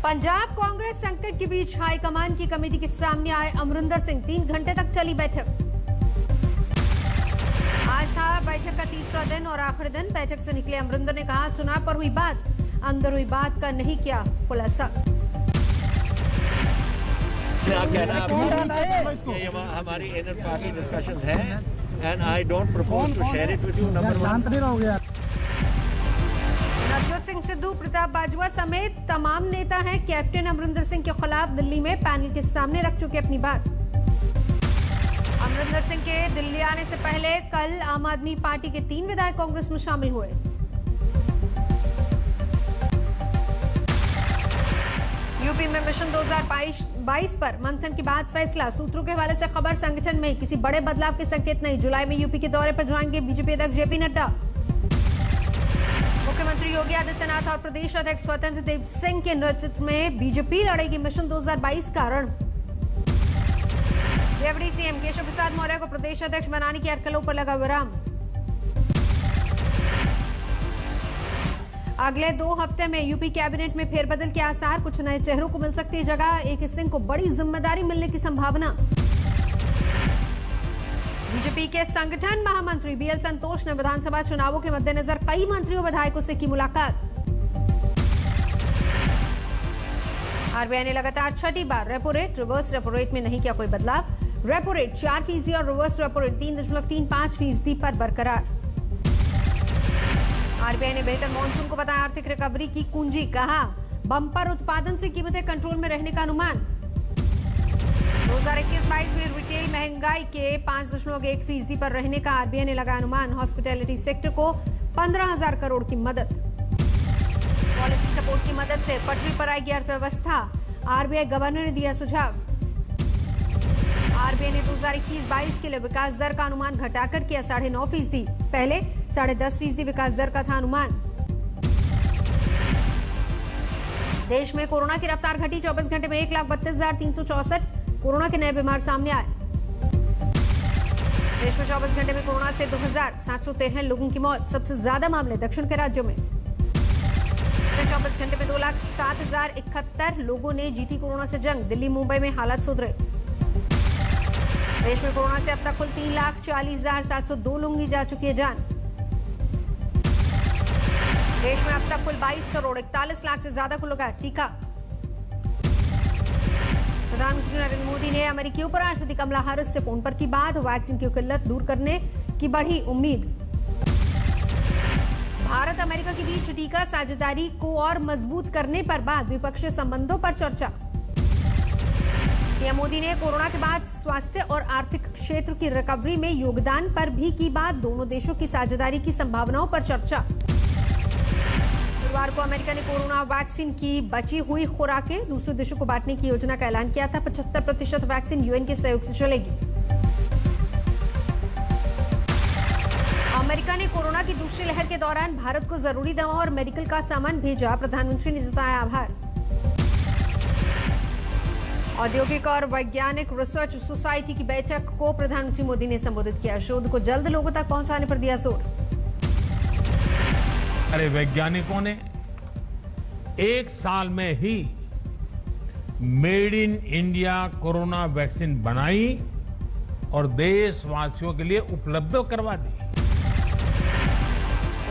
पंजाब कांग्रेस संकट के बीच हाईकमान की कमेटी के सामने आए अमरिंदर सिंह। 3 घंटे तक चली बैठक। आज था बैठक का तीसरा दिन और आखिरी दिन। बैठक से निकले अमरिंदर ने कहा, चुनाव पर हुई बात, अंदर हुई बात का नहीं किया खुलासा। क्या कहना ये हमारी इनर पार्टी डिस्कशन है and I don't propose to share it with you. Number 1 Navjot Singh Sidhu, Pratap Bajwa समेत तमाम नेता हैं कैप्टन अमरिंदर सिंह के खिलाफ दिल्ली में पैनल के सामने रख चुके अपनी बात। अमरिंदर सिंह के दिल्ली आने से पहले कल आम आदमी पार्टी के 3 विधायक कांग्रेस में शामिल हुए। यूपी में मिशन 2022 पर मंथन के बाद फैसला। सूत्रों के हवाले से खबर, संगठन में किसी बड़े बदलाव के संकेत नहीं। जुलाई में यूपी के दौरे पर जाएंगे बीजेपी अध्यक्ष जेपी नड्डा। मुख्यमंत्री योगी आदित्यनाथ और प्रदेश अध्यक्ष स्वतंत्र देव सिंह के नेतृत्व में बीजेपी लड़ेगी मिशन 2022 का रण। रेवड़ी सीएम केशव प्रसाद मौर्य को प्रदेश अध्यक्ष बनाने की अटकलों पर लगा विराम। अगले 2 हफ्ते में यूपी कैबिनेट में फेरबदल के आसार। कुछ नए चेहरों को मिल सकती है जगह। AK सिंह को बड़ी जिम्मेदारी मिलने की संभावना। बीजेपी के संगठन महामंत्री BL संतोष ने विधानसभा चुनावों के मद्देनजर कई मंत्रियों विधायकों से की मुलाकात। RBI ने लगातार 6ठी बार repo rate, reverse repo rate में नहीं किया कोई बदलाव। रेपो रेट 4% और रिवर्स रेपो रेट 3.35% पर बरकरार। RBI ने बेहतर मॉनसून को बताया आर्थिक रिकवरी की कुंजी। कहा, बम्पर उत्पादन से कीमतें कंट्रोल में रहने का अनुमान। 2021-22 में रिटेल महंगाई के 5.1% पर रहने का RBI ने लगाया अनुमान। हॉस्पिटैलिटी सेक्टर को 15,000 करोड़ की मदद। पॉलिसी सपोर्ट की मदद से पटरी पर आएगी अर्थव्यवस्था। RBI गवर्नर ने दिया सुझाव। RBI ने 2021-22 के लिए विकास दर का अनुमान घटाकर किया 9.5%। पहले 10.5% विकास दर का था अनुमान। देश में कोरोना की रफ्तार घटी। 24 घंटे में 1,32,364 कोरोना के नए बीमार सामने आए। देश में 24 घंटे में कोरोना से 2,713 लोगों की मौत। सबसे ज्यादा मामले दक्षिण के राज्यों में। पिछले 24 घंटे में 2,07,071 लोगों ने जीती कोरोना से जंग। दिल्ली मुंबई में हालात सुधरे। देश में कोरोना से अब तक कुल 3,40,702 लोगों की जा चुकी है जान। देश में अब तक कुल 22 करोड़ 41 लाख से ज्यादा को लगा टीका। प्रधानमंत्री नरेंद्र मोदी ने अमेरिकी उपराष्ट्रपति कमला हैरिस से फोन पर की बात। वैक्सीन की किल्लत दूर करने की बढ़ी उम्मीद। भारत अमेरिका के बीच टीका साझेदारी को और मजबूत करने पर बात। द्विपक्षीय संबंधों पर चर्चा। पीएम मोदी ने कोरोना के बाद स्वास्थ्य और आर्थिक क्षेत्र की रिकवरी में योगदान पर भी की बात। दोनों देशों की साझेदारी की संभावनाओं पर चर्चा। गुरुवार को अमेरिका ने कोरोना वैक्सीन की बची हुई खुराकें दूसरे देशों को बांटने की योजना का ऐलान किया था। 75% वैक्सीन यूएन के सहयोग से चलेगी। अमेरिका ने कोरोना की दूसरी लहर के दौरान भारत को जरूरी दवा और मेडिकल का सामान भेजा। प्रधानमंत्री ने जताया आभार। औद्योगिक और वैज्ञानिक रिसर्च सोसाइटी की बैठक को प्रधानमंत्री मोदी ने संबोधित किया। शोध को जल्द लोगों तक पहुंचाने पर दिया जोर। हमारे वैज्ञानिकों ने 1 साल में he made in India corona vaccine बनाई और देशवासियों के लिए उपलब्ध करवा दी।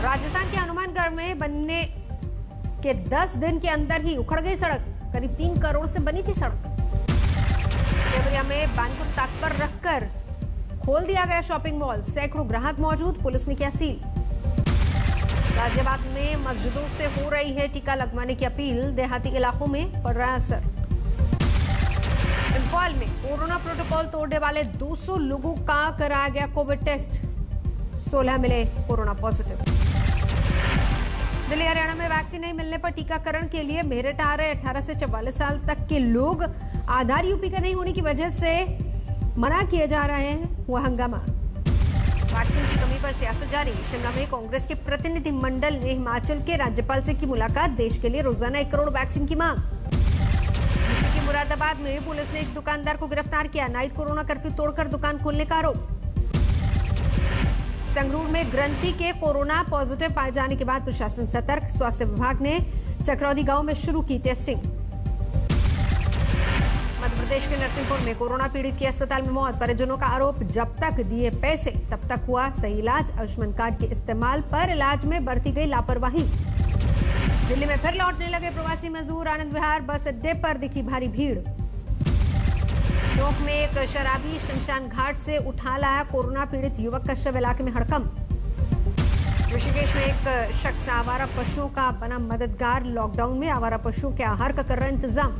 राजस्थान के हनुमानगढ़ में बनने के 10 दिन के अंदर ही उखड़ गई सड़क। करीब 3 करोड़ से बनी थी सड़क। देवरिया में बैंक को ताक पर रखकर खोल दिया गया शॉपिंग मॉल। सैकड़ों ग्राहक मौजूद, पुलिस ने किया सील। गाजियाबाद में मस्जिदों से हो रही है टीका लगवाने की अपील। देहाती इलाकों में पड़ रहा है असर। इंफॉल में कोरोना प्रोटोकॉल तोड़ने वाले 200 लोगों का कराया गया कोविड टेस्ट। 16 मिले कोरोना पॉजिटिव। दिल्ली हरियाणा में वैक्सीन नहीं मिलने पर टीकाकरण के लिए मेरठ आ रहे 18 से 44 साल तक के लोग। आधार यूपी का नहीं होने की वजह से मना किए जा रहे हैं। हुआ हंगामा। वैक्सीन की कमी पर सियासत जारी। शिमला में कांग्रेस के प्रतिनिधिमंडल ने हिमाचल के राज्यपाल से की मुलाकात। देश के लिए रोजाना 1 करोड़ वैक्सीन की मांग। यूपी के मुरादाबाद में पुलिस ने एक दुकानदार को गिरफ्तार किया। नाइट कोरोना कर्फ्यू तोड़कर दुकान खोलने का आरोप। संगरूर में ग्रंथी के कोरोना पॉजिटिव पाए जाने के बाद प्रशासन सतर्क। स्वास्थ्य विभाग ने सकरौदी गांव में शुरू की टेस्टिंग। के नरसिंहपुर में कोरोना पीड़ित की अस्पताल में मौत। परिजनों का आरोप, जब तक दिए पैसे तब तक हुआ सही इलाज। आयुष्मान कार्ड के इस्तेमाल पर इलाज में बरती गई लापरवाही। दिल्ली में फिर लौटने लगे प्रवासी मजदूर। आनंद विहार बस अड्डे पर दिखी भारी भीड़। टोंक में एक शराबी शमशान घाट से उठा लाया कोरोना पीड़ित युवक का शव, इलाके में हड़कंप। ऋषिकेश में एक शख्स आवारा पशुओं का बना मददगार। लॉकडाउन में आवारा पशुओं के आहार का कर रहा इंतजाम।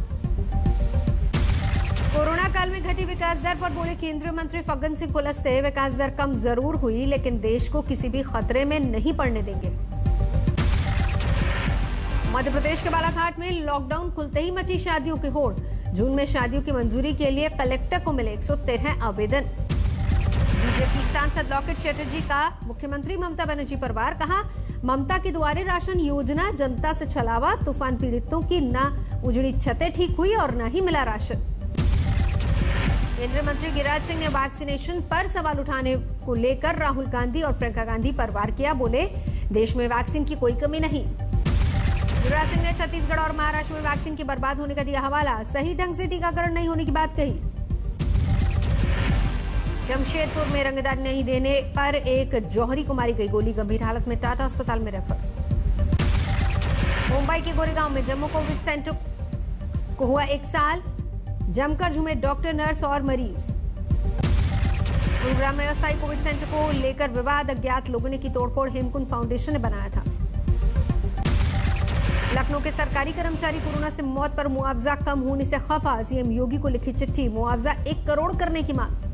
कोरोना काल में घटी विकास दर पर बोले केंद्रीय मंत्री फग्गन सिंह कुलस्ते, विकास दर कम जरूर हुई लेकिन देश को किसी भी खतरे में नहीं पड़ने देंगे। मध्य प्रदेश के बालाघाट में लॉकडाउन खुलते ही मची शादियों की होड़। जून में शादियों की मंजूरी के लिए कलेक्टर को मिले 113 आवेदन। बीजेपी सांसद लॉकेट चैटर्जी का मुख्यमंत्री ममता बनर्जी पर वार। कहा, ममता के द्वारे राशन योजना जनता से छलावा। तूफान पीड़ितों की न उजड़ी छतें ठीक हुई और न ही मिला राशन। केंद्रीय मंत्री गिरिराज सिंह ने वैक्सीनेशन पर सवाल उठाने को लेकर राहुल गांधी और प्रियंका गांधी पर वार किया। बोले, देश में वैक्सीन की कोई कमी नहीं। गिरिराज सिंह ने छत्तीसगढ़ और महाराष्ट्र में वैक्सीन के बर्बाद होने का दिया हवाला। सही ढंग से टीकाकरण नहीं होने की बात कही। जमशेदपुर में रंगदारी नहीं देने पर एक जौहरी को मारी गई गोली। गंभीर हालत में टाटा अस्पताल में रेफर। मुंबई के गोरेगांव में जम्मू कोविड सेंटर को हुआ 1 साल। जमकर झूमे डॉक्टर, नर्स और मरीज। गुरुग्राम में अस्थायी कोविड सेंटर को लेकर विवाद। अज्ञात लोगों ने की तोड़फोड़। हेमकुंड फाउंडेशन ने बनाया था। लखनऊ के सरकारी कर्मचारी कोरोना से मौत पर मुआवजा कम होने से खफा। सीएम योगी को लिखी चिट्ठी। मुआवजा 1 करोड़ करने की मांग।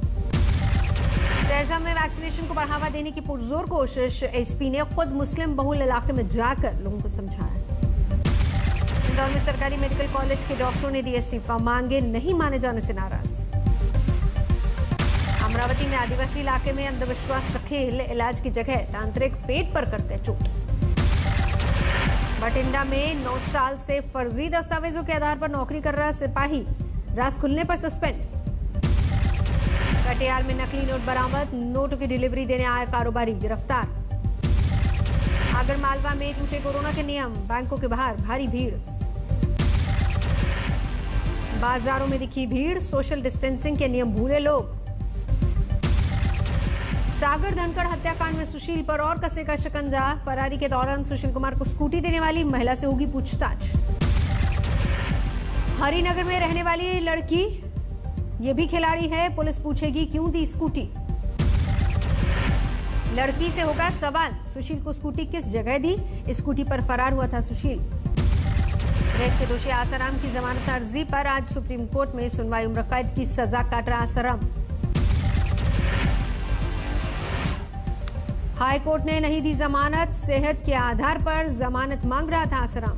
सहरसा में वैक्सीनेशन को बढ़ावा देने की पुरजोर कोशिश। एसपी ने खुद मुस्लिम बहुल इलाके में जाकर लोगों को समझाया। इंदौर में सरकारी मेडिकल कॉलेज के डॉक्टरों ने दिए इस्तीफा। मांगे नहीं माने जाने से नाराज। अमरावती में आदिवासी इलाके में अंधविश्वास का खेल। इलाज की जगह तांत्रिक पेट पर करते चोट। बठिंडा में 9 साल से फर्जी दस्तावेजों के आधार पर नौकरी कर रहा सिपाही राज खुलने पर सस्पेंड। कटिहार में नकली नोट बरामद। नोटों की डिलीवरी देने आया कारोबारी गिरफ्तार। आगर मालवा में टूटे कोरोना के नियम। बैंकों के बाहर भारी भीड़। बाजारों में दिखी भीड़। सोशल डिस्टेंसिंग के नियम भूले लोग। सागर धनखड़ हत्याकांड में सुशील पर और कसेगा शिकंजा। फरारी के दौरान सुशील कुमार को स्कूटी देने वाली महिला से होगी पूछताछ। हरिनगर में रहने वाली लड़की ये भी खिलाड़ी है। पुलिस पूछेगी क्यों दी स्कूटी। लड़की से होगा सवाल, सुशील को स्कूटी किस जगह दी। स्कूटी पर फरार हुआ था सुशील। रेप के दोषी आसाराम की जमानत अर्जी पर आज सुप्रीम कोर्ट में सुनवाई। उम्र कैद की सजा काट रहा आसाराम। हाई कोर्ट ने नहीं दी जमानत। सेहत के आधार पर जमानत मांग रहा था आसाराम।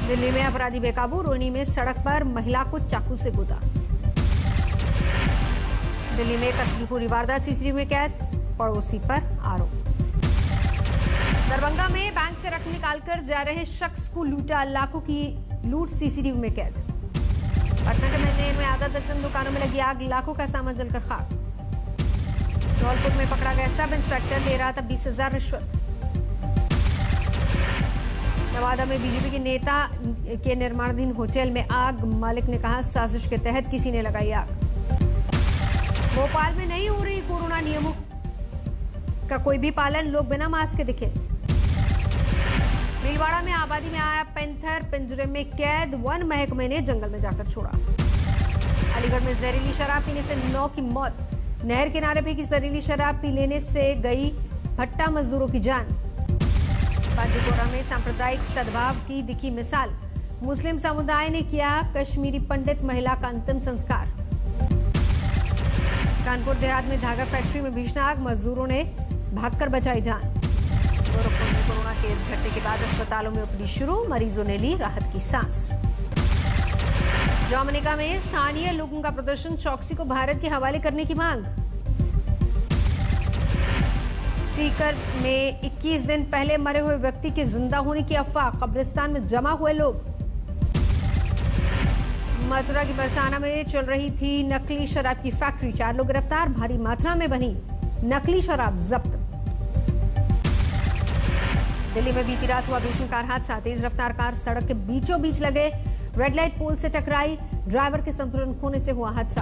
दिल्ली में अपराधी बेकाबू। रोहिणी में सड़क पर महिला को चाकू से गोदा। दिल्ली में कत्ल की पूरी वारदात सीसीटीवी में कैद। पड़ोसी पर आरोप। दरभंगा में बैंक से रकम निकालकर जा रहे शख्स को लूटा। लाखों की लूट सीसीटीवी में कैद। पटना के मैनेर में आधा दर्जन दुकानों में लगी आग। लाखों का सामान जलकर खाक। धौलपुर में पकड़ा गया सब इंस्पेक्टर, ले रहा था 20,000 रिश्वत। नवादा में बीजेपी के नेता के निर्माणाधीन होटल में आग। मालिक ने कहा साजिश के तहत किसी ने लगाई आग। भोपाल में नहीं हो रही कोरोना नियमों का कोई भी पालन। लोग बिना मास्क के दिखे। भीलवाड़ा में आबादी में आया पैंथर। पिंजरे में कैद। वन महकमे ने जंगल में जाकर छोड़ा। अलीगढ़ में जहरीली शराब पीने से 9 की मौत। नहर किनारे फेंकी जहरीली शराब पी लेने से गई भट्टा मजदूरों की जान। बांदीपोरा में सांप्रदायिक सद्भाव की दिखी मिसाल। मुस्लिम समुदाय ने किया कश्मीरी पंडित महिला का अंतिम संस्कार। कानपुर देहात में धागा फैक्ट्री में भीषण आग। मजदूरों ने भागकर बचाई जान। गोरखपुर में कोरोना केस घटने के बाद अस्पतालों में ओपीडी शुरू। मरीजों ने ली राहत की सांस। डोमिनिका में स्थानीय लोगों का प्रदर्शन। चौकसी को भारत के हवाले करने की मांग। सीकर में 21 दिन पहले मरे हुए व्यक्ति के जिंदा होने की अफवाह। कब्रिस्तान में जमा हुए लोग। मथुरा की बरसाना में चल रही थी नकली शराब की फैक्ट्री। 4 लोग गिरफ्तार। भारी मात्रा में बनी नकली शराब जब्त। दिल्ली में बीती रात हुआ भीषण कार हादसा। तेज रफ्तार कार सड़क के बीचों बीच लगे रेड लाइट पोल से टकराई, ड्राइवर के संतुलन खोने से हुआ हादसा।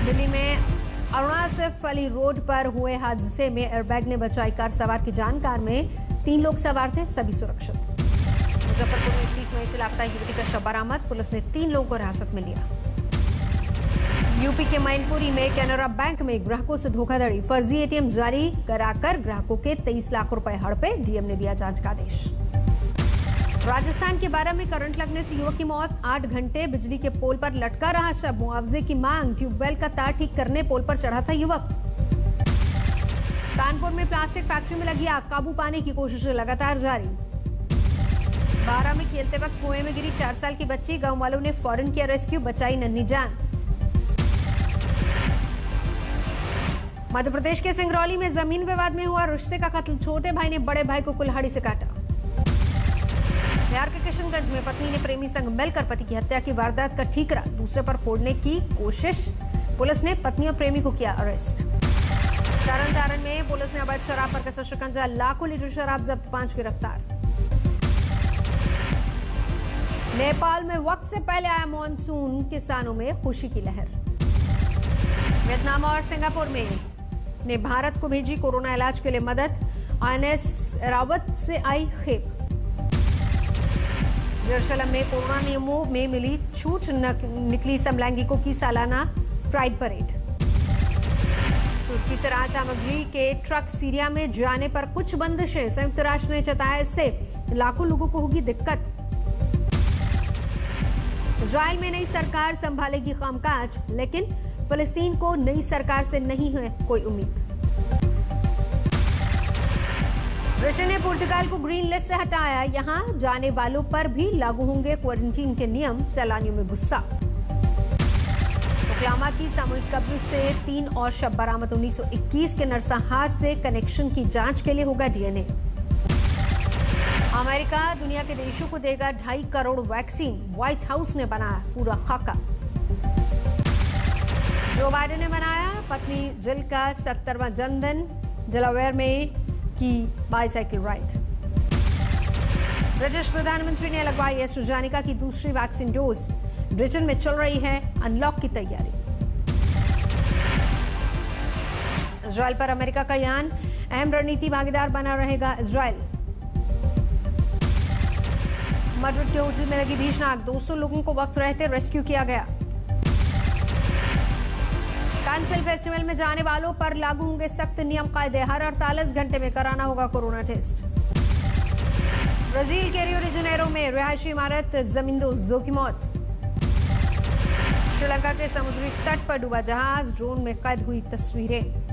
दिल्ली में अरुणाचल अली रोड पर हुए हादसे में एयरबैग ने बचाई कार सवार की जान। कार में 3 लोग सवार थे, सभी सुरक्षित। मुजफ्फरपुर में 31 मई से लापता युवती का शव बरामद, पुलिस ने 3 लोगों को हिरासत में लिया। यूपी के मैनपुरी में कैनरा बैंक में ग्राहकों से धोखाधड़ी, फर्जी एटीएम जारी कराकर ग्राहकों के 23 लाख रुपए हड़पे, डीएम ने दिया जांच का आदेश। राजस्थान के 12 में करंट लगने से युवक की मौत, 8 घंटे बिजली के पोल पर लटका रहा शव, मुआवजे की मांग, ट्यूबवेल का तार ठीक करने पोल पर चढ़ा था युवक। कानपुर में प्लास्टिक फैक्ट्री में लगी आग, काबू पाने की कोशिशें लगातार जारी। 12 में खेलते वक्त कुएं में गिरी 4 साल की बच्ची, गांव वालों ने फौरन किया रेस्क्यू, बचाई नन्ही जान। मध्य प्रदेश के सिंगरौली में जमीन विवाद में हुआ रिश्ते का कत्ल, छोटे भाई ने बड़े भाई को कुल्हाड़ी से काटा। बिहार के किशनगंज में पत्नी ने प्रेमी संग मिलकर पति की हत्या की वारदात का ठीकरा, दूसरे पर फोड़ने की कोशिश, पुलिस ने पत्नी और प्रेमी को किया अरेस्ट। तरन में पुलिस ने अवैध शराब पर कसा शिकंजा, लाखों लीटर शराब जब्त, 5 गिरफ्तार। नेपाल में वक्त से पहले आया मॉनसून, किसानों में खुशी की लहर। वियतनाम और सिंगापुर में ने भारत को भेजी कोरोना इलाज के लिए मदद, आईएनएस रावत से आई खेप। जेरूसलम में कोरोना नियमों में मिली छूट, निकली समलैंगिकों की सालाना प्राइड परेड। तुर्की से राहत सामग्री के ट्रक सीरिया में जाने पर कुछ बंदिशें, संयुक्त राष्ट्र ने चेताया इससे लाखों लोगों को होगी दिक्कत। इजराइल में नई सरकार संभालेगी कामकाज, लेकिन फिलिस्तीन को नई सरकार से नहीं है कोई उम्मीद। ब्रिटेन ने पुर्तगाल को ग्रीन लिस्ट से हटाया, यहां जाने वालों पर भी लागू होंगे क्वारंटीन के नियम, सैलानियों में गुस्सा। ओक्लाहोमा की सामूहिक कब्र से 3 और शव बरामद, 1921 के नरसंहार से कनेक्शन की जांच के लिए होगा डीएनए। अमेरिका दुनिया के देशों को देगा 2.5 करोड़ वैक्सीन, व्हाइट हाउस ने बनाया पूरा खाका। जो बाइडेन ने बनाया पत्नी जिल का 70वां जन्मदिन, डेलावेयर में की बाइसाइकिल राइड। ब्रिटिश प्रधानमंत्री ने लगवाई एस्ट्राजेनेका की दूसरी वैक्सीन डोज, ब्रिटेन में चल रही है अनलॉक की तैयारी। इजराइल पर अमेरिका का यान, अहम रणनीति भागीदार बना रहेगा इजराइल। मैड्रिड के होटल में लगी भीषण आग, 200 लोगों को वक्त रहते रेस्क्यू किया गया। कान फिल्म फेस्टिवल में जाने वालों पर लागू होंगे सख्त नियम कायदे, हर 48 घंटे में कराना होगा कोरोना टेस्ट। ब्राजील के रियो डी जेनेरो में रिहायशी इमारत जमींदोज, 2 की मौत। श्रीलंका के समुद्री तट पर डूबा जहाज, ड्रोन में कैद हुई तस्वीरें।